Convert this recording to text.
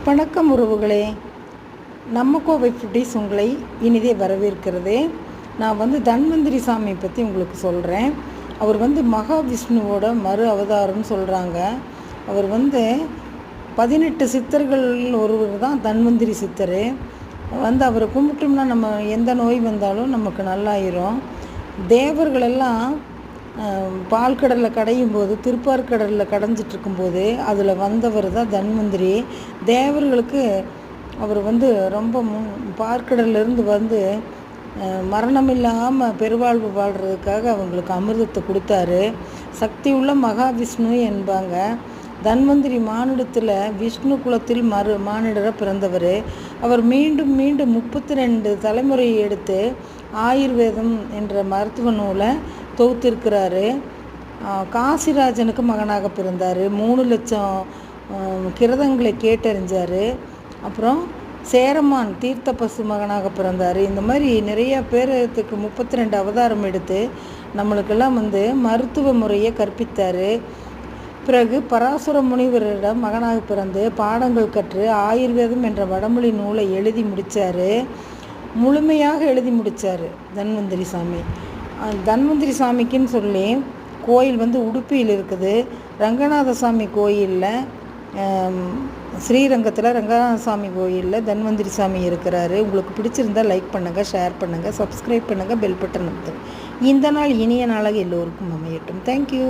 வணக்கம் உறவுகளே, நம்ம கோவை ஃபுட்டீஸ் உங்களை இனிதே வரவேற்கிறது. நான் தன்வந்திரி சாமி பற்றி உங்களுக்கு சொல்கிறேன். அவர் மகாவிஷ்ணுவோட மறு அவதாரம்னு சொல்கிறாங்க. அவர் 18 சித்தர்கள் ஒருவர் தான் தன்வந்திரி சித்தர். அவரை கும்பிட்டோம்னா நம்ம எந்த நோய் வந்தாலும் நமக்கு நல்லாயிரும். தேவர்களெல்லாம் பால்கடலில் கடையும் போது, திருப்பார்கடலில் கடைஞ்சிட்ருக்கும்போது அதில் வந்தவர் தான் தன்வந்திரி. தேவர்களுக்கு அவர் ரொம்ப பார்க்கடல்லேருந்து மரணம் இல்லாமல் பெருவாழ்வு வாழ்கிறதுக்காக அவங்களுக்கு அமிர்தத்தை கொடுத்தாரு. சக்தி உள்ள மகாவிஷ்ணு என்பாங்க. தன்வந்திரி மானிடத்தில் விஷ்ணு குலத்தில் மானிடராக பிறந்தவர். அவர் மீண்டும் 32 தலைமுறையை எடுத்து ஆயுர்வேதம் என்ற மருத்துவ நூலை தொகுத்திருக்கிறாரு. காசிராஜனுக்கு மகனாக பிறந்தார். 3 லட்சம் கிரதங்களை கேட்டறிஞ்சார். அப்புறம் சேரமான் தீர்த்த பசு மகனாக பிறந்தார். இந்த மாதிரி நிறையா பேருக்கு 32 அவதாரம் எடுத்து நம்மளுக்கெல்லாம் மருத்துவ முறையை கற்பித்தார். பிறகு பராசுர முனிவரிடம் மகனாக பிறந்து பாடங்கள் கற்று ஆயுர்வேதம் என்ற வடமொழி நூலை எழுதி முடித்தார். முழுமையாக எழுதி முடித்தார் தன்வந்திரி சாமி. தன்வந்திரி சாமிக்குன்னு சொல்லி கோயில் உடுப்பியில் இருக்குது. ரங்கநாத சாமி கோயிலில், ஸ்ரீரங்கத்தில் ரங்கநாத சாமி கோயிலில் தன்வந்திரி சாமி இருக்கிறாரு. உங்களுக்கு பிடிச்சிருந்தால் லைக் பண்ணுங்கள், ஷேர் பண்ணுங்கள், சப்ஸ்கிரைப் பண்ணுங்கள், பெல் பட்டன் அமுத்துங்க. இந்த நாள் இனிய நாளாக எல்லோருக்கும் அமையட்டும். தேங்க்யூ.